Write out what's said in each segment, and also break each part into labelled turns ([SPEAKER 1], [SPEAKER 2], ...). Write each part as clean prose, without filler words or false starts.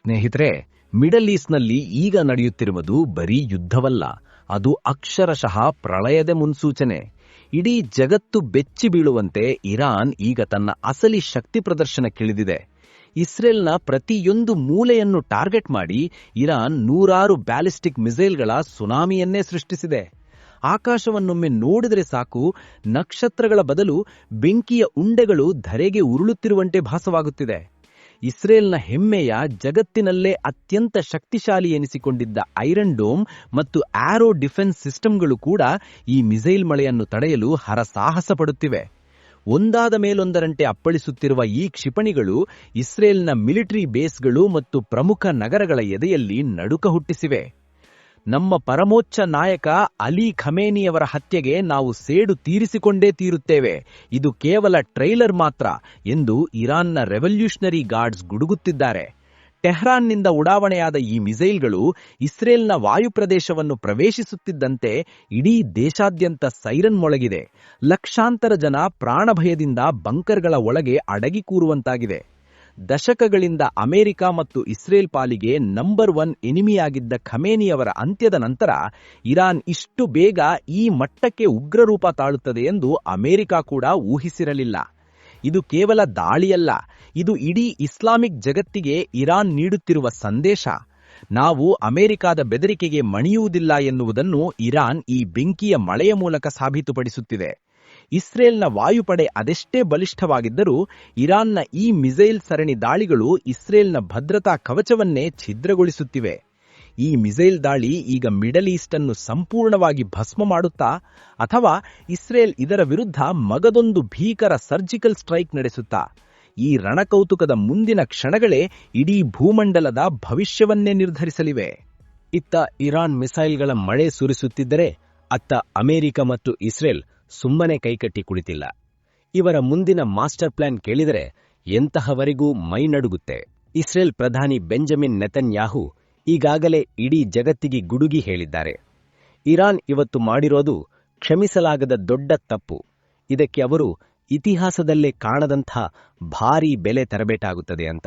[SPEAKER 1] ಸ್ನೇಹಿತರೆ, ಮಿಡಲ್ ಈಸ್ಟ್ನಲ್ಲಿ ಈಗ ನಡೆಯುತ್ತಿರುವುದು ಬರೀ ಯುದ್ಧವಲ್ಲ, ಅದು ಅಕ್ಷರಶಃ ಪ್ರಳಯದ ಮುನ್ಸೂಚನೆ. ಇಡೀ ಜಗತ್ತು ಬೆಚ್ಚಿ ಬೀಳುವಂತೆ ಇರಾನ್ ಈಗ ತನ್ನ ಅಸಲಿ ಶಕ್ತಿ ಪ್ರದರ್ಶನಕ್ಕಿಳಿದಿದೆ. ಇಸ್ರೇಲ್ನ ಪ್ರತಿಯೊಂದು ಮೂಲೆಯನ್ನು ಟಾರ್ಗೆಟ್ ಮಾಡಿ ಇರಾನ್ 100 ಬ್ಯಾಲಿಸ್ಟಿಕ್ ಮಿಸೈಲ್ಗಳ ಸುನಾಮಿಯನ್ನೇ ಸೃಷ್ಟಿಸಿದೆ. ಆಕಾಶವನ್ನೊಮ್ಮೆ ನೋಡಿದರೆ ಸಾಕು, ನಕ್ಷತ್ರಗಳ ಬದಲು ಬೆಂಕಿಯ ಉಂಡೆಗಳು ಧರೆಗೆ ಉರುಳುತ್ತಿರುವಂತೆ ಭಾಸವಾಗುತ್ತಿದೆ. ಇಸ್ರೇಲ್ನ ಹೆಮ್ಮೆಯ, ಜಗತ್ತಿನಲ್ಲೇ ಅತ್ಯಂತ ಶಕ್ತಿಶಾಲಿ ಎನಿಸಿಕೊಂಡಿದ್ದ ಐರನ್ ಡೋಮ್ ಮತ್ತು ಆರೋ ಡಿಫೆನ್ಸ್ ಸಿಸ್ಟಂಗಳು ಕೂಡ ಈ ಮಿಸೈಲ್ ಮಳೆಯನ್ನು ತಡೆಯಲು ಹರಸಾಹಸ ಪಡುತ್ತಿವೆ. ಒಂದಾದ ಮೇಲೊಂದರಂತೆ ಅಪ್ಪಳಿಸುತ್ತಿರುವ ಈ ಕ್ಷಿಪಣಿಗಳು ಇಸ್ರೇಲ್ನ ಮಿಲಿಟರಿ ಬೇಸ್ಗಳು ಮತ್ತು ಪ್ರಮುಖ ನಗರಗಳ ಎದೆಯಲ್ಲಿ ನಡುಕ ಹುಟ್ಟಿಸಿವೆ. ನಮ್ಮ ಪರಮೋಚ್ಚ ನಾಯಕ ಅಲಿ ಖಮೇನಿಯವರ ಹತ್ಯೆಗೆ ನಾವು ಸೇಡು ತೀರಿಸಿಕೊಂಡೇ ತೀರುತ್ತೇವೆ, ಇದು ಕೇವಲ ಟ್ರೈಲರ್ ಮಾತ್ರ ಎಂದು ಇರಾನ್ನ ರೆವಲ್ಯೂಷನರಿ ಗಾರ್ಡ್ಸ್ ಗುಡುಗುತ್ತಿದ್ದಾರೆ. ಟೆಹ್ರಾನ್ನಿಂದ ಉಡಾವಣೆಯಾದ ಈ ಮಿಸೈಲ್ಗಳು ಇಸ್ರೇಲ್ನ ವಾಯುಪ್ರದೇಶವನ್ನು ಪ್ರವೇಶಿಸುತ್ತಿದ್ದಂತೆ ಇಡೀ ದೇಶಾದ್ಯಂತ ಸೈರನ್ ಮೊಳಗಿದೆ. ಲಕ್ಷಾಂತರ ಜನ ಪ್ರಾಣಭಯದಿಂದ ಬಂಕರ್ಗಳ ಒಳಗೆ ಅಡಗಿ ಕೂರುವಂತಾಗಿದೆ. ದಶಕಗಳಿಂದ ಅಮೆರಿಕ ಮತ್ತು ಇಸ್ರೇಲ್ ಪಾಲಿಗೆ ನಂಬರ್ 1 ಎನಿಮಿಯಾಗಿದ್ದ ಖಮೇನಿಯವರ ಅಂತ್ಯದ ನಂತರ ಇರಾನ್ ಇಷ್ಟು ಬೇಗ ಈ ಮಟ್ಟಕ್ಕೆ ಉಗ್ರರೂಪ ತಾಳುತ್ತದೆ ಎಂದು ಅಮೆರಿಕ ಕೂಡ ಊಹಿಸಿರಲಿಲ್ಲ. ಇದು ಕೇವಲ ದಾಳಿಯಲ್ಲ, ಇದು ಇಡೀ ಇಸ್ಲಾಮಿಕ್ ಜಗತ್ತಿಗೆ ಇರಾನ್ ನೀಡುತ್ತಿರುವ ಸಂದೇಶ. ನಾವು ಅಮೆರಿಕದ ಬೆದರಿಕೆಗೆ ಮಣಿಯುವುದಿಲ್ಲ ಎನ್ನುವುದನ್ನು ಇರಾನ್ ಈ ಬೆಂಕಿಯ ಮಳೆಯ ಮೂಲಕ ಸಾಬೀತುಪಡಿಸುತ್ತಿದೆ. ಇಸ್ರೇಲ್ನ ವಾಯುಪಡೆ ಅದೆಷ್ಟೇ ಬಲಿಷ್ಠವಾಗಿದ್ದರೂ ಇರಾನ್ನ ಈ ಮಿಸೈಲ್ ಸರಣಿ ದಾಳಿಗಳು ಇಸ್ರೇಲ್ನ ಭದ್ರತಾ ಕವಚವನ್ನೇ ಛಿದ್ರಗೊಳಿಸುತ್ತಿವೆ. ಈ ಮಿಸೈಲ್ ದಾಳಿ ಈಗ ಮಿಡಲ್ ಈಸ್ಟ್ ಅನ್ನು ಸಂಪೂರ್ಣವಾಗಿ ಭಸ್ಮ ಮಾಡುತ್ತಾ, ಅಥವಾ ಇಸ್ರೇಲ್ ಇದರ ವಿರುದ್ಧ ಮಗದೊಂದು ಭೀಕರ ಸರ್ಜಿಕಲ್ ಸ್ಟ್ರೈಕ್ ನಡೆಸುತ್ತಾ, ಈ ರಣಕೌತುಕದ ಮುಂದಿನ ಕ್ಷಣಗಳೇ ಇಡೀ ಭೂಮಂಡಲದ ಭವಿಷ್ಯವನ್ನೇ ನಿರ್ಧರಿಸಲಿವೆ. ಇತ್ತ ಇರಾನ್ ಮಿಸೈಲ್ಗಳ ಮಳೆ ಸುರಿಸುತ್ತಿದ್ದರೆ, ಅತ್ತ ಅಮೆರಿಕ ಮತ್ತು ಇಸ್ರೇಲ್ ಸುಮ್ಮನೆ ಕೈಕಟ್ಟಿ ಕುಳಿತಿಲ್ಲ. ಇವರ ಮುಂದಿನ ಮಾಸ್ಟರ್ ಪ್ಲಾನ್ ಕೇಳಿದರೆ ಎಂತಹವರಿಗೂ ಮೈ ನಡುಗುತ್ತೆ. ಇಸ್ರೇಲ್ ಪ್ರಧಾನಿ ಬೆಂಜಮಿನ್ ನೆತನ್ಯಾಹು ಈಗಾಗಲೇ ಇಡೀ ಜಗತ್ತಿಗೆ ಗುಡುಗಿ ಹೇಳಿದ್ದಾರೆ, ಇರಾನ್ ಇವತ್ತು ಮಾಡಿರೋದು ಕ್ಷಮಿಸಲಾಗದ ದೊಡ್ಡ ತಪ್ಪು. ಇದಕ್ಕೆ ಅವರು ಇತಿಹಾಸದಲ್ಲೇ ಕಾಣದಂಥ ಭಾರೀ ಬೆಲೆ ತರಬೇಕಾಗುತ್ತದೆ ಅಂತ.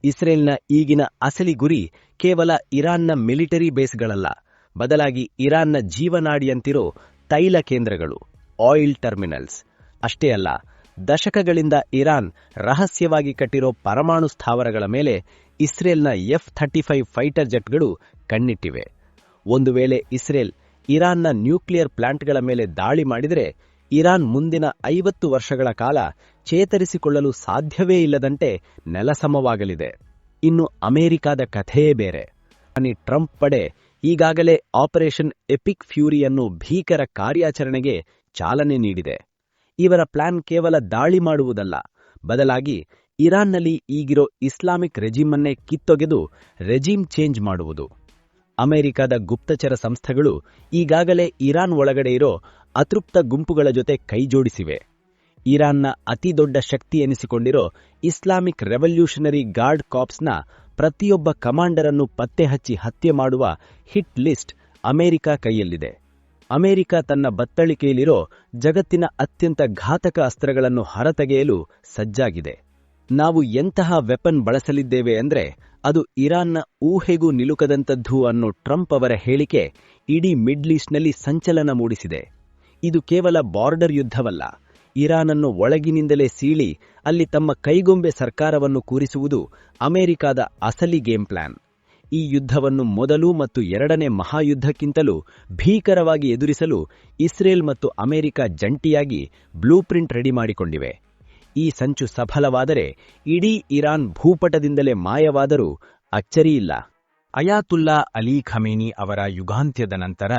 [SPEAKER 1] ಇಸ್ರೇಲ್ನ ಈಗಿನ ಅಸಲಿ ಗುರಿ ಕೇವಲ ಇರಾನ್ನ ಮಿಲಿಟರಿ ಬೇಸ್ಗಳಲ್ಲ, ಬದಲಾಗಿ ಇರಾನ್ನ ಜೀವನಾಡಿಯಂತಿರೋ ತೈಲ ಕೇಂದ್ರಗಳು, ಆಯಿಲ್ ಟರ್ಮಿನಲ್ಸ್. ಅಷ್ಟೇ ಅಲ್ಲ, ದಶಕಗಳಿಂದ ಇರಾನ್ ರಹಸ್ಯವಾಗಿ ಕಟ್ಟಿರೋ ಪರಮಾಣು ಸ್ಥಾವರಗಳ ಮೇಲೆ ಇಸ್ರೇಲ್ನ F-35 ಫೈಟರ್ ಜೆಟ್ಗಳು ಕಣ್ಣಿಟ್ಟಿವೆ. ಒಂದು ವೇಳೆ ಇಸ್ರೇಲ್ ಇರಾನ್ನ ನ್ಯೂಕ್ಲಿಯರ್ ಪ್ಲಾಂಟ್ಗಳ ಮೇಲೆ ದಾಳಿ ಮಾಡಿದರೆ, ಇರಾನ್ ಮುಂದಿನ 50 ವರ್ಷಗಳ ಕಾಲ ಚೇತರಿಸಿಕೊಳ್ಳಲು ಸಾಧ್ಯವೇ ಇಲ್ಲದಂತೆ ನೆಲಸಮವಾಗಲಿದೆ. ಇನ್ನು ಅಮೆರಿಕದ ಕಥೆಯೇ ಬೇರೆ. ಟ್ರಂಪ್ ಪಡೆ ಈಗಾಗಲೇ ಆಪರೇಷನ್ ಎಪಿಕ್ ಫ್ಯೂರಿಯನ್ನು ಭೀಕರ ಕಾರ್ಯಾಚರಣೆಗೆ ಚಾಲನೆ ನೀಡಿದೆ. ಇವರ ಪ್ಲಾನ್ ಕೇವಲ ದಾಳಿ ಮಾಡುವುದಲ್ಲ, ಬದಲಾಗಿ ಇರಾನ್ನಲ್ಲಿ ಈಗಿರೋ ಇಸ್ಲಾಮಿಕ್ ರೆಜಿಮನ್ನೇ ಕಿತ್ತೊಗೆದು ರೆಜಿಮ್ ಚೇಂಜ್ ಮಾಡುವುದು. ಅಮೆರಿಕದ ಗುಪ್ತಚರ ಸಂಸ್ಥೆಗಳು ಈಗಾಗಲೇ ಇರಾನ್ ಒಳಗಡೆ ಇರೋ ಅತೃಪ್ತ ಗುಂಪುಗಳ ಜೊತೆ ಕೈಜೋಡಿಸಿವೆ. ಇರಾನ್ನ ಅತಿದೊಡ್ಡ ಶಕ್ತಿ ಎನಿಸಿಕೊಂಡಿರೋ ಇಸ್ಲಾಮಿಕ್ ರೆವಲ್ಯೂಷನರಿ ಗಾರ್ಡ್ ಕಾರ್ಪ್ಸ್ನ ಪ್ರತಿಯೊಬ್ಬ ಕಮಾಂಡರನ್ನು ಪತ್ತೆ ಹಚ್ಚಿ ಹತ್ಯೆ ಮಾಡುವ ಹಿಟ್ ಲಿಸ್ಟ್ ಅಮೆರಿಕ ಕೈಯಲ್ಲಿದೆ. ಅಮೆರಿಕ ತನ್ನ ಬತ್ತಳಿಕೆಯಲ್ಲಿರೋ ಜಗತ್ತಿನ ಅತ್ಯಂತ ಘಾತಕ ಅಸ್ತ್ರಗಳನ್ನು ಹೊರತೆಗೆಯಲು ಸಜ್ಜಾಗಿದೆ. ನಾವು ಎಂತಹ ವೆಪನ್ ಬಳಸಲಿದ್ದೇವೆ ಅಂದ್ರೆ ಅದು ಇರಾನ್ನ ಊಹೆಗೂ ನಿಲುಕದಂಥದ್ದು ಅನ್ನೋ ಟ್ರಂಪ್ ಅವರ ಹೇಳಿಕೆ ಇಡೀ ಮಿಡ್ಲ್ ಈಸ್ಟ್ನಲ್ಲಿ ಸಂಚಲನ ಮೂಡಿಸಿದೆ. ಇದು ಕೇವಲ ಬಾರ್ಡರ್ ಯುದ್ಧವಲ್ಲ, ಇರಾನನ್ನು ಒಳಗಿನಿಂದಲೇ ಸೀಳಿ ಅಲ್ಲಿ ತಮ್ಮ ಕೈಗೊಂಬೆ ಸರ್ಕಾರವನ್ನು ಕೂರಿಸುವುದು ಅಮೆರಿಕದ ಅಸಲಿ ಗೇಮ್ ಪ್ಲಾನ್. ಈ ಯುದ್ಧವನ್ನು ಮೊದಲು ಮತ್ತು ಎರಡನೇ ಮಹಾಯುದ್ಧಕ್ಕಿಂತಲೂ ಭೀಕರವಾಗಿ ಎದುರಿಸಲು ಇಸ್ರೇಲ್ ಮತ್ತು ಅಮೆರಿಕ ಜಂಟಿಯಾಗಿ ಬ್ಲೂ ಪ್ರಿಂಟ್ ರೆಡಿ ಮಾಡಿಕೊಂಡಿವೆ. ಈ ಸಂಚು ಸಫಲವಾದರೆ ಇಡೀ ಇರಾನ್ ಭೂಪಟದಿಂದಲೇ ಮಾಯವಾದರೂ ಅಚ್ಚರಿಯಿಲ್ಲ. ಅಯಾತುಲ್ಲಾ ಅಲಿ ಖಮೇನಿ ಅವರ ಯುಗಾಂತ್ಯದ ನಂತರ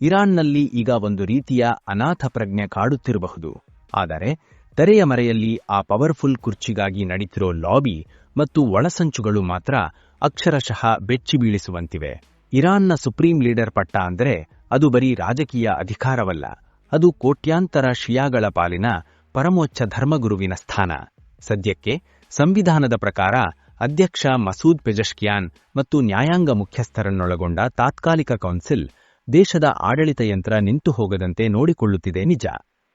[SPEAKER 1] ಇರಾನ್ನಲ್ಲಿ ಈಗ ಒಂದು ರೀತಿಯ ಅನಾಥ ಪ್ರಜ್ಞೆ ಕಾಡುತ್ತಿರಬಹುದು. ಆದರೆ ತೆರೆಯ ಮರೆಯಲ್ಲಿ ಆ ಪವರ್ಫುಲ್ ಕುರ್ಚಿಗಾಗಿ ನಡೀತಿರೋ ಲಾಬಿ ಮತ್ತು ಒಳಸಂಚುಗಳು ಮಾತ್ರ ಅಕ್ಷರಶಃ ಬೆಚ್ಚಿ ಬೀಳಿಸುವಂತಿವೆ. ಇರಾನ್ನ ಸುಪ್ರೀಂ ಲೀಡರ್ ಪಟ್ಟ ಅಂದರೆ ಅದು ಬರೀ ರಾಜಕೀಯ ಅಧಿಕಾರವಲ್ಲ, ಅದು ಕೋಟ್ಯಾಂತರ ಶಿಯಾಗಳ ಪಾಲಿನ ಪರಮೋಚ್ಚ ಧರ್ಮಗುರುವಿನ ಸ್ಥಾನ. ಸದ್ಯಕ್ಕೆ ಸಂವಿಧಾನದ ಪ್ರಕಾರ ಅಧ್ಯಕ್ಷ ಮಸೂದ್ ಪೆಜೆಶ್ಕಿಯಾನ್ ಮತ್ತು ನ್ಯಾಯಾಂಗ ಮುಖ್ಯಸ್ಥರನ್ನೊಳಗೊಂಡ ತಾತ್ಕಾಲಿಕ ಕೌನ್ಸಿಲ್ ದೇಶದ ಆಡಳಿತ ಯಂತ್ರ ನಿಂತು ಹೋಗದಂತೆ ನೋಡಿಕೊಳ್ಳುತ್ತಿದೆ ನಿಜ.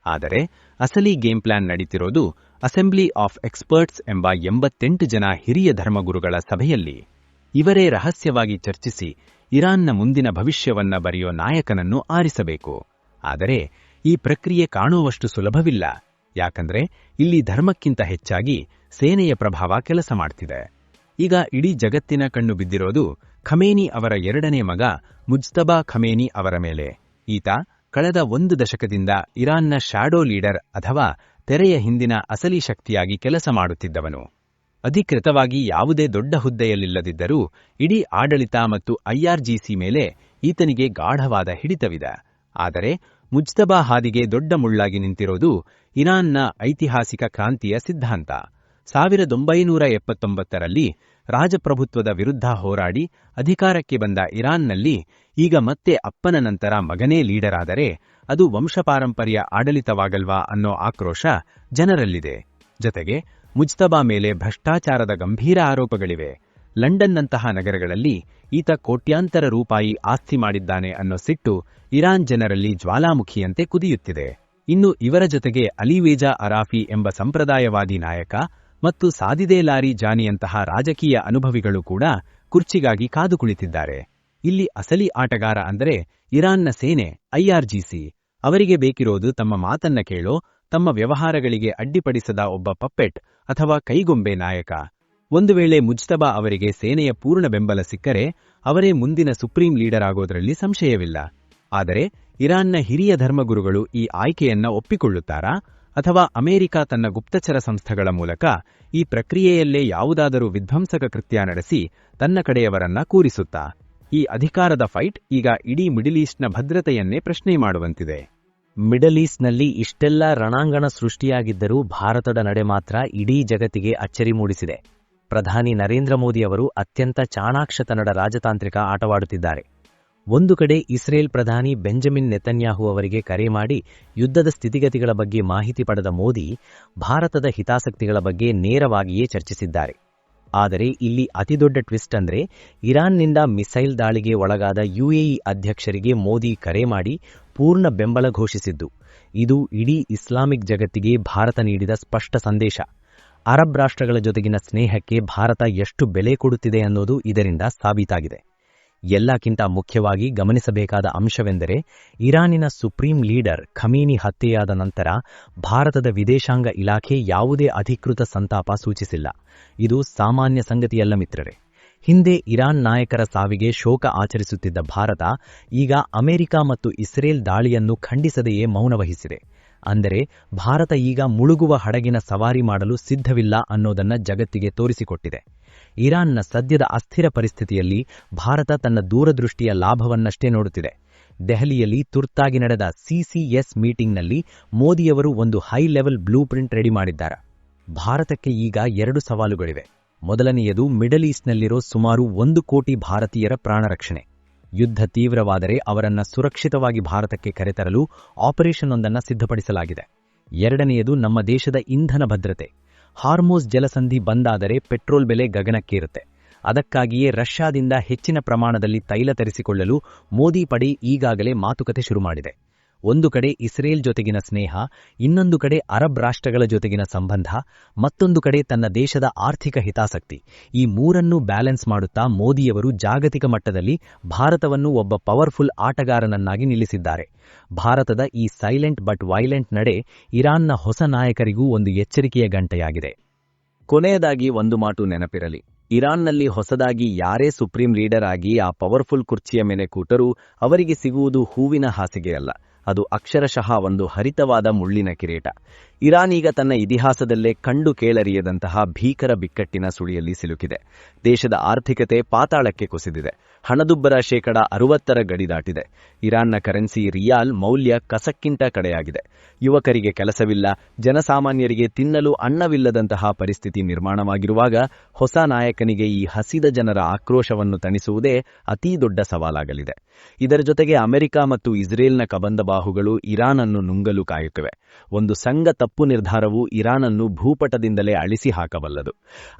[SPEAKER 1] ಆದರೆ ಅಸಲಿ ಗೇಮ್ ಪ್ಲಾನ್ ನಡೀತಿರೋದು ಅಸೆಂಬ್ಲಿ ಆಫ್ ಎಕ್ಸ್ಪರ್ಟ್ಸ್ ಎಂಬ 88 ಜನ ಹಿರಿಯ ಧರ್ಮಗುರುಗಳ ಸಭೆಯಲ್ಲಿ.
[SPEAKER 2] ಇವರೇ ರಹಸ್ಯವಾಗಿ ಚರ್ಚಿಸಿ ಇರಾನ್ನ ಮುಂದಿನ ಭವಿಷ್ಯವನ್ನ ಬರೆಯೋ ನಾಯಕನನ್ನು ಆರಿಸಬೇಕು. ಆದರೆ ಈ ಪ್ರಕ್ರಿಯೆ ಕಾಣುವಷ್ಟು ಸುಲಭವಿಲ್ಲ. ಯಾಕಂದ್ರೆ ಇಲ್ಲಿ ಧರ್ಮಕ್ಕಿಂತ ಹೆಚ್ಚಾಗಿ ಸೇನೆಯ ಪ್ರಭಾವ ಕೆಲಸ ಮಾಡ್ತಿದೆ. ಈಗ ಇಡೀ ಜಗತ್ತಿನ ಕಣ್ಣು ಬಿದ್ದಿರೋದು ಖಮೇನಿ ಅವರ ಎರಡನೇ ಮಗ ಮುಜ್ತಬಾ ಖಮೇನಿ ಅವರ ಮೇಲೆ. ಈತ ಕಳೆದ 1 ದಶಕದಿಂದ ಇರಾನ್ನ ಶ್ಯಾಡೋ ಲೀಡರ್ ಅಥವಾ ತೆರೆಯ ಹಿಂದಿನ ಅಸಲಿ ಶಕ್ತಿಯಾಗಿ ಕೆಲಸ ಮಾಡುತ್ತಿದ್ದವನು. ಅಧಿಕೃತವಾಗಿ ಯಾವುದೇ ದೊಡ್ಡ ಹುದ್ದೆಯಲ್ಲಿಲ್ಲದಿದ್ದರೂ ಇಡೀ ಆಡಳಿತ ಮತ್ತು ಐಆರ್ಜಿಸಿ ಮೇಲೆ ಈತನಿಗೆ ಗಾಢವಾದ ಹಿಡಿತವಿದೆ. ಆದರೆ ಮುಜ್ತಬಾ ಹಾದಿಗೆ ದೊಡ್ಡ ಮುಳ್ಳಾಗಿ ನಿಂತಿರೋದು ಇರಾನ್ನ ಐತಿಹಾಸಿಕ ಕ್ರಾಂತಿಯ ಸಿದ್ಧಾಂತ. 1979ರಲ್ಲಿ ರಾಜಪ್ರಭುತ್ವದ ವಿರುದ್ಧ ಹೋರಾಡಿ ಅಧಿಕಾರಕ್ಕೆ ಬಂದ ಇರಾನ್ನಲ್ಲಿ ಈಗ ಮತ್ತೆ ಅಪ್ಪನ ನಂತರ ಮಗನೇ ಲೀಡರ್ ಆದರೆ ಅದು ವಂಶಪಾರಂಪರ್ಯ ಆಡಳಿತವಾಗಲ್ವಾ ಅನ್ನೋ ಆಕ್ರೋಶ ಜನರಲ್ಲಿದೆ. ಜತೆಗೆ ಮುಜ್ತಬಾ ಮೇಲೆ ಭ್ರಷ್ಟಾಚಾರದ ಗಂಭೀರ ಆರೋಪಗಳಿವೆ. ಲಂಡನ್ನಂತಹ ನಗರಗಳಲ್ಲಿ ಈತ ಕೋಟ್ಯಾಂತರ ರೂಪಾಯಿ ಆಸ್ತಿ ಮಾಡಿದ್ದಾನೆ ಅನ್ನೋ ಸಿಟ್ಟು ಇರಾನ್ ಜನರಲ್ಲಿ ಜ್ವಾಲಾಮುಖಿಯಂತೆ ಕುದಿಯುತ್ತಿದೆ. ಇನ್ನು ಇವರ ಜೊತೆಗೆ ಅಲಿವೇಜಾ ಅರಾಫಿ ಎಂಬ ಸಂಪ್ರದಾಯವಾದಿ ನಾಯಕ ಮತ್ತು ಸಾದಿದೆ ಲಾರಿ ಜಾನಿಯಂತಹ ರಾಜಕೀಯ ಅನುಭವಿಗಳು ಕೂಡ ಕುರ್ಚಿಗಾಗಿ ಕಾದು ಕುಳಿತಿದ್ದಾರೆ. ಇಲ್ಲಿ ಅಸಲಿ ಆಟಗಾರ ಅಂದರೆ ಇರಾನ್ನ ಸೇನೆ, ಐಆರ್ಜಿಸಿ. ಅವರಿಗೆ ಬೇಕಿರೋದು ತಮ್ಮ ಮಾತನ್ನ ಕೇಳೋ, ತಮ್ಮ ವ್ಯವಹಾರಗಳಿಗೆ ಅಡ್ಡಿಪಡಿಸದ ಒಬ್ಬ ಪಪ್ಪೆಟ್ ಅಥವಾ ಕೈಗೊಂಬೆ ನಾಯಕ. ಒಂದು ವೇಳೆ ಮುಜ್ತಬಾ ಅವರಿಗೆ ಸೇನೆಯ ಪೂರ್ಣ ಬೆಂಬಲ ಸಿಕ್ಕರೆ ಅವರೇ ಮುಂದಿನ ಸುಪ್ರೀಂ ಲೀಡರ್ ಆಗೋದ್ರಲ್ಲಿ ಸಂಶಯವಿಲ್ಲ. ಆದರೆ ಇರಾನ್ನ ಹಿರಿಯ ಧರ್ಮಗುರುಗಳು ಈ ಆಯ್ಕೆಯನ್ನ ಒಪ್ಪಿಕೊಳ್ಳುತ್ತಾರಾ ಅಥವಾ ಅಮೆರಿಕ ತನ್ನ ಗುಪ್ತಚರ ಸಂಸ್ಥೆಗಳ ಮೂಲಕ ಈ ಪ್ರಕ್ರಿಯೆಯಲ್ಲೇ ಯಾವುದಾದರೂ ವಿಧ್ವಂಸಕ ಕೃತ್ಯ ನಡೆಸಿ ತನ್ನ ಕಡೆಯವರನ್ನ ಕೂರಿಸುತ್ತಾ? ಈ ಅಧಿಕಾರದ ಫೈಟ್ ಈಗ ಇಡೀ ಮಿಡಲ್ ಈಸ್ಟ್ನ ಭದ್ರತೆಯನ್ನೇ ಪ್ರಶ್ನೆ ಮಾಡುವಂತಿದೆ.
[SPEAKER 1] ಮಿಡಲ್ ಈಸ್ಟ್ನಲ್ಲಿ ಇಷ್ಟೆಲ್ಲ ರಣಾಂಗಣ ಸೃಷ್ಟಿಯಾಗಿದ್ದರೂ ಭಾರತದ ನಡೆ ಮಾತ್ರ ಇಡೀ ಜಗತ್ತಿಗೆ ಅಚ್ಚರಿ ಮೂಡಿಸಿದೆ. ಪ್ರಧಾನಿ ನರೇಂದ್ರ ಮೋದಿ ಅವರು ಅತ್ಯಂತ ಚಾಣಾಕ್ಷತನದ ರಾಜತಾಂತ್ರಿಕ ಆಟವಾಡುತ್ತಿದ್ದಾರೆ. ಒಂದು ಕಡೆ ಇಸ್ರೇಲ್ ಪ್ರಧಾನಿ ಬೆಂಜಮಿನ್ ನೆತನ್ಯಾಹು ಅವರಿಗೆ ಕರೆ ಮಾಡಿ ಯುದ್ಧದ ಸ್ಥಿತಿಗತಿಗಳ ಬಗ್ಗೆ ಮಾಹಿತಿ ಪಡೆದ ಮೋದಿ ಭಾರತದ ಹಿತಾಸಕ್ತಿಗಳ ಬಗ್ಗೆ ನೇರವಾಗಿಯೇ ಚರ್ಚಿಸಿದ್ದಾರೆ. ಆದರೆ ಇಲ್ಲಿ ಅತಿದೊಡ್ಡ ಟ್ವಿಸ್ಟ್ ಅಂದ್ರೆ ಇರಾನ್ನಿಂದ ಮಿಸೈಲ್ ದಾಳಿಗೆ ಒಳಗಾದ ಯುಎಇ ಅಧ್ಯಕ್ಷರಿಗೆ ಮೋದಿ ಕರೆ ಮಾಡಿ ಪೂರ್ಣ ಬೆಂಬಲ ಘೋಷಿಸಿದ್ದು. ಇದು ಇಡೀ ಇಸ್ಲಾಮಿಕ್ ಜಗತ್ತಿಗೆ ಭಾರತ ನೀಡಿದ ಸ್ಪಷ್ಟ ಸಂದೇಶ. ಅರಬ್ ರಾಷ್ಟ್ರಗಳ ಜೊತೆಗಿನ ಸ್ನೇಹಕ್ಕೆ ಭಾರತ ಎಷ್ಟು ಬೆಲೆ ಕೊಡುತ್ತಿದೆ ಅನ್ನೋದು ಇದರಿಂದ ಸಾಬೀತಾಗಿದೆ. ಎಲ್ಲಕ್ಕಿಂತ ಮುಖ್ಯವಾಗಿ ಗಮನಿಸಬೇಕಾದ ಅಂಶವೆಂದರೆ ಇರಾನಿನ ಸುಪ್ರೀಂ ಲೀಡರ್ ಖಮೀನಿ ಹತ್ಯೆಯಾದ ನಂತರ ಭಾರತದ ವಿದೇಶಾಂಗ ಇಲಾಖೆ ಯಾವುದೇ ಅಧಿಕೃತ ಸಂತಾಪ ಸೂಚಿಸಿಲ್ಲ. ಇದು ಸಾಮಾನ್ಯ ಸಂಗತಿಯಲ್ಲ ಮಿತ್ರರೇ. ಹಿಂದೆ ಇರಾನ್ ನಾಯಕರ ಸಾವಿಗೆ ಶೋಕ ಆಚರಿಸುತ್ತಿದ್ದ ಭಾರತ ಈಗ ಅಮೆರಿಕ ಮತ್ತು ಇಸ್ರೇಲ್ ದಾಳಿಯನ್ನು ಖಂಡಿಸದೆಯೇ ಮೌನವಹಿಸಿದೆ. ಅಂದರೆ ಭಾರತ ಈಗ ಮುಳುಗುವ ಹಡಗಿನ ಸವಾರಿ ಮಾಡಲು ಸಿದ್ಧವಿಲ್ಲ ಅನ್ನೋದನ್ನ ಜಗತ್ತಿಗೆ ತೋರಿಸಿಕೊಟ್ಟಿದೆ. ಇರಾನ್ನ ಸದ್ಯದ ಅಸ್ಥಿರ ಪರಿಸ್ಥಿತಿಯಲ್ಲಿ ಭಾರತ ತನ್ನ ದೂರದೃಷ್ಟಿಯ ಲಾಭವನ್ನಷ್ಟೇ ನೋಡುತ್ತಿದೆ. ದೆಹಲಿಯಲ್ಲಿ ತುರ್ತಾಗಿ ನಡೆದ ಸಿಸಿಎಸ್ ಮೀಟಿಂಗ್ನಲ್ಲಿ ಮೋದಿಯವರು ಒಂದು high level blue print ready ಮಾಡಿದ್ದಾರೆ. ಭಾರತಕ್ಕೆ ಈಗ 2 ಸವಾಲುಗಳಿವೆ. ಮೊದಲನೆಯದು ಮಿಡಲ್ ಈಸ್ಟ್ನಲ್ಲಿರೋ ಸುಮಾರು 1 ಕೋಟಿ ಭಾರತೀಯರ ಪ್ರಾಣರಕ್ಷಣೆ. ಯುದ್ಧ ತೀವ್ರವಾದರೆ ಅವರನ್ನ ಸುರಕ್ಷಿತವಾಗಿ ಭಾರತಕ್ಕೆ ಕರೆತರಲು ಆಪರೇಷನ್ ಒಂದನ್ನು ಸಿದ್ಧಪಡಿಸಲಾಗಿದೆ. ಎರಡನೆಯದು ನಮ್ಮ ದೇಶದ ಇಂಧನ ಭದ್ರತೆ. ಹಾರ್ಮೋಸ್ ಜಲಸಂಧಿ ಬಂದಾದರೆ ಪೆಟ್ರೋಲ್ ಬೆಲೆ ಗಗನಕ್ಕೇರುತ್ತೆ. ಅದಕ್ಕಾಗಿಯೇ ರಷ್ಯಾದಿಂದ ಹೆಚ್ಚಿನ ಪ್ರಮಾಣದಲ್ಲಿ ತೈಲ ತರಿಸಿಕೊಳ್ಳಲು ಮೋದಿ ಪಡೆ ಈಗಾಗಲೇ ಮಾತುಕತೆ ಶುರು ಮಾಡಿದೆ. ಒಂದು ಕಡೆ ಇಸ್ರೇಲ್ ಜೊತೆಗಿನ ಸ್ನೇಹ, ಇನ್ನೊಂದು ಕಡೆ ಅರಬ್ ರಾಷ್ಟ್ರಗಳ ಜೊತೆಗಿನ ಸಂಬಂಧ, ಮತ್ತೊಂದು ಕಡೆ ತನ್ನ ದೇಶದ ಆರ್ಥಿಕ ಹಿತಾಸಕ್ತಿ. ಈ ಮೂರನ್ನೂ ಬ್ಯಾಲೆನ್ಸ್ ಮಾಡುತ್ತಾ ಮೋದಿಯವರು ಜಾಗತಿಕ ಮಟ್ಟದಲ್ಲಿ ಭಾರತವನ್ನು ಒಬ್ಬ ಪವರ್ಫುಲ್ ಆಟಗಾರನನ್ನಾಗಿ ನಿಲ್ಲಿಸಿದ್ದಾರೆ. ಭಾರತದ ಈ ಸೈಲೆಂಟ್ ಬಟ್ ವೈಲೆಂಟ್ ನಡೆ ಇರಾನ್ನ ಹೊಸ ನಾಯಕರಿಗೂ ಒಂದು ಎಚ್ಚರಿಕೆಯ ಗಂಟೆಯಾಗಿದೆ. ಕೊನೆಯದಾಗಿ ಒಂದು ಮಾತು ನೆನಪಿರಲಿ, ಇರಾನ್ನಲ್ಲಿ ಹೊಸದಾಗಿ ಯಾರೇ ಸುಪ್ರೀಂ ಲೀಡರ್ ಆಗಿ ಆ ಪವರ್ಫುಲ್ ಕುರ್ಚಿಯ ಮೇಲೆ ಕೂತರೂ ಅವರಿಗೆ ಸಿಗುವುದು ಹೂವಿನ ಹಾಸಿಗೆಯಲ್ಲ, ಅದು ಅಕ್ಷರಶಃ ಒಂದು ಹರಿತವಾದ ಮುಳ್ಳಿನ ಕಿರೀಟ. ಇರಾನ್ ಈಗ ತನ್ನ ಇತಿಹಾಸದಲ್ಲೇ ಕಂಡು ಕೇಳರಿಯದಂತಹ ಭೀಕರ ಬಿಕ್ಕಟ್ಟಿನ ಸುಳಿಯಲ್ಲಿ ಸಿಲುಕಿದೆ. ದೇಶದ ಆರ್ಥಿಕತೆ ಪಾತಾಳಕ್ಕೆ ಕುಸಿದಿದೆ. ಹಣದುಬ್ಬರ 60% ಗಡಿ ದಾಟಿದೆ. ಇರಾನ್ನ ಕರೆನ್ಸಿ ರಿಯಾಲ್ ಮೌಲ್ಯ ಕಸಕ್ಕಿಂತ ಕಡೆಯಾಗಿದೆ. ಯುವಕರಿಗೆ ಕೆಲಸವಿಲ್ಲ, ಜನಸಾಮಾನ್ಯರಿಗೆ ತಿನ್ನಲು ಅನ್ನವಿಲ್ಲದಂತಹ ಪರಿಸ್ಥಿತಿ ನಿರ್ಮಾಣವಾಗಿರುವಾಗ ಹೊಸ ನಾಯಕನಿಗೆ ಈ ಹಸಿದ ಜನರ ಆಕ್ರೋಶವನ್ನು ತಣಿಸುವುದೇ ಅತೀ ದೊಡ್ಡ ಸವಾಲಾಗಲಿದೆ. ಇದರ ಜೊತೆಗೆ ಅಮೆರಿಕ ಮತ್ತು ಇಸ್ರೇಲ್ನ ಕಬಂದಬಾಹು ಅಗ್ರಬಾಹುಗಳು ಇರಾನ್ ಅನ್ನು ನುಂಗಲು ಕಾಯುತ್ತಿವೆ. ಒಂದು ಸಂಘ ತಪ್ಪು ನಿರ್ಧಾರವು ಇರಾನ್ ಅನ್ನು ಭೂಪಟದಿಂದಲೇ ಅಳಿಸಿ ಹಾಕಬಲ್ಲದು.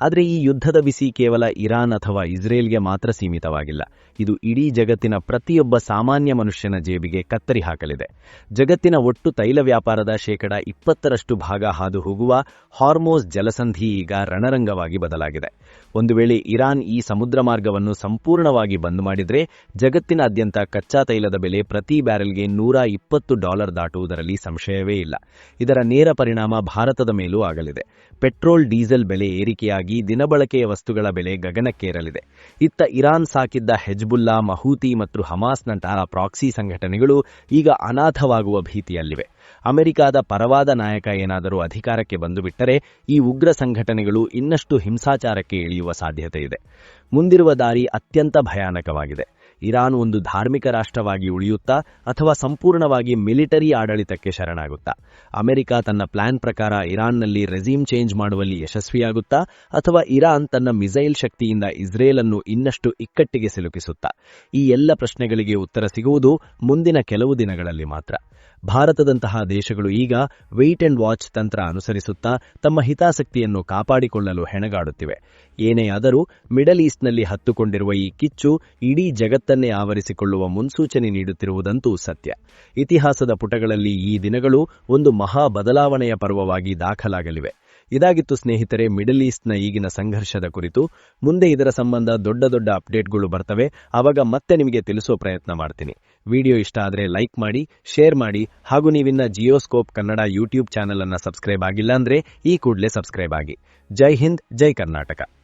[SPEAKER 1] ಆದರೆ ಈ ಯುದ್ಧದ ಬಿಸಿ ಕೇವಲ ಇರಾನ್ ಅಥವಾ ಇಸ್ರೇಲ್ಗೆ ಮಾತ್ರ ಸೀಮಿತವಾಗಿಲ್ಲ. ಇದು ಇಡೀ ಜಗತ್ತಿನ ಪ್ರತಿಯೊಬ್ಬ ಸಾಮಾನ್ಯ ಮನುಷ್ಯನ ಜೇಬಿಗೆ ಕತ್ತರಿ ಹಾಕಲಿದೆ. ಜಗತ್ತಿನ ಒಟ್ಟು ತೈಲ ವ್ಯಾಪಾರದ 20% ಭಾಗ ಹಾದು ಹೋಗುವ ಹಾರ್ಮೋಸ್ ಜಲಸಂಧಿ ಈಗ ರಣರಂಗವಾಗಿ ಬದಲಾಗಿದೆ. ಒಂದು ವೇಳೆ ಇರಾನ್ ಈ ಸಮುದ್ರ ಮಾರ್ಗವನ್ನು ಸಂಪೂರ್ಣವಾಗಿ ಬಂದ್ ಮಾಡಿದರೆ ಜಗತ್ತಿನಾದ್ಯಂತ ಕಚ್ಚಾ ತೈಲದ ಬೆಲೆ ಪ್ರತಿ ಬ್ಯಾರೆಲ್ಗೆ $120 ದಾಟುವುದರಲ್ಲಿ ಸಂಶಯವೇ ಇಲ್ಲ. ಇದರ ನೇರ ಪರಿಣಾಮ ಭಾರತದ ಮೇಲೂ ಆಗಲಿದೆ. ಪೆಟ್ರೋಲ್ ಡೀಸೆಲ್ ಬೆಲೆ ಏರಿಕೆಯಾಗಿ ದಿನಬಳಕೆಯ ವಸ್ತುಗಳ ಬೆಲೆ ಗಗನಕ್ಕೇರಲಿದೆ. ಇತ್ತ ಇರಾನ್ ಸಾಕಿದ್ದ ಹೆಜ್ಬುಲ್ಲಾ, ಮಹೂತಿ ಮತ್ತು ಹಮಾಸ್ನಂತಹ ಪ್ರಾಕ್ಸಿ ಸಂಘಟನೆಗಳು ಈಗ ಅನಾಥವಾಗುವ ಭೀತಿಯಲ್ಲಿವೆ. ಅಮೆರಿಕದ ಪರವಾದ ನಾಯಕ ಏನಾದರೂ ಅಧಿಕಾರಕ್ಕೆ ಬಂದುಬಿಟ್ಟರೆ ಈ ಉಗ್ರ ಸಂಘಟನೆಗಳು ಇನ್ನಷ್ಟು ಹಿಂಸಾಚಾರಕ್ಕೆ ಇಳಿಯುವ ಸಾಧ್ಯತೆ ಇದೆ. ಮುಂದಿರುವ ದಾರಿ ಅತ್ಯಂತ ಭಯಾನಕವಾಗಿದೆ. ಇರಾನ್ ಒಂದು ಧಾರ್ಮಿಕ ರಾಷ್ಟ್ರವಾಗಿ ಉಳಿಯುತ್ತಾ ಅಥವಾ ಸಂಪೂರ್ಣವಾಗಿ ಮಿಲಿಟರಿ ಆಡಳಿತಕ್ಕೆ ಶರಣಾಗುತ್ತಾ? ಅಮೆರಿಕ ತನ್ನ ಪ್ಲಾನ್ ಪ್ರಕಾರ ಇರಾನ್ನಲ್ಲಿ ರೆಜಿಮ್ ಚೇಂಜ್ ಮಾಡುವಲ್ಲಿ ಯಶಸ್ವಿಯಾಗುತ್ತಾ ಅಥವಾ ಇರಾನ್ ತನ್ನ ಮಿಸೈಲ್ ಶಕ್ತಿಯಿಂದ ಇಸ್ರೇಲ್ ಅನ್ನು ಇನ್ನಷ್ಟು ಇಕ್ಕಟ್ಟಿಗೆ ಸಿಲುಕಿಸುತ್ತಾ? ಈ ಎಲ್ಲ ಪ್ರಶ್ನೆಗಳಿಗೆ ಉತ್ತರ ಸಿಗುವುದು ಮುಂದಿನ ಕೆಲವು ದಿನಗಳಲ್ಲಿ ಮಾತ್ರ. ಭಾರತದಂತಹ ದೇಶಗಳು ಈಗ ವೆಯ್ಟ್ ಅಂಡ್ ವಾಚ್ ತಂತ್ರ ಅನುಸರಿಸುತ್ತಾ ತಮ್ಮ ಹಿತಾಸಕ್ತಿಯನ್ನು ಕಾಪಾಡಿಕೊಳ್ಳಲು ಹೆಣಗಾಡುತ್ತಿವೆ. ಏನೇ ಆದರೂ ಮಿಡಲ್ ಈಸ್ಟ್ನಲ್ಲಿ ಹತ್ತುಕೊಂಡಿರುವ ಈ ಕಿಚ್ಚು ಇಡೀ ಜಗತ್ತನ್ನೇ ಆವರಿಸಿಕೊಳ್ಳುವ ಮುನ್ಸೂಚನೆ ನೀಡುತ್ತಿರುವುದಂತೂ ಸತ್ಯ. ಇತಿಹಾಸದ ಪುಟಗಳಲ್ಲಿ ಈ ದಿನಗಳು ಒಂದು ಮಹಾ ಬದಲಾವಣೆಯ ಪರ್ವವಾಗಿ ದಾಖಲಾಗಲಿವೆ. ಇದಾಗಿತ್ತು ಸ್ನೇಹಿತರೆ ಮಿಡಲ್ ಈಸ್ಟ್ನ ಈಗಿನ ಸಂಘರ್ಷದ ಕುರಿತು. ಮುಂದೆ ಇದರ ಸಂಬಂಧ ದೊಡ್ಡ ದೊಡ್ಡ ಅಪ್ಡೇಟ್ಗಳು ಬರ್ತವೆ. ಆವಾಗ ಮತ್ತೆ ನಿಮಗೆ ತಿಳಿಸೋ ಪ್ರಯತ್ನ ಮಾಡ್ತೀನಿ. ವಿಡಿಯೋ ಇಷ್ಟ ಆದರೆ ಲೈಕ್ ಮಾಡಿ, ಶೇರ್ ಮಾಡಿ, ಹಾಗೂ ನೀವಿನ್ನ ಜಿಯೋಸ್ಕೋಪ್ ಕನ್ನಡ ಯೂಟ್ಯೂಬ್ ಚಾನೆಲ್ ಅನ್ನು ಸಬ್ಸ್ಕ್ರೈಬ್ ಆಗಿಲ್ಲ ಅಂದ್ರೆ ಈ ಕೂಡಲೇ ಸಬ್ಸ್ಕ್ರೈಬ್ ಆಗಿ. ಜೈ ಹಿಂದ್, ಜೈ ಕರ್ನಾಟಕ.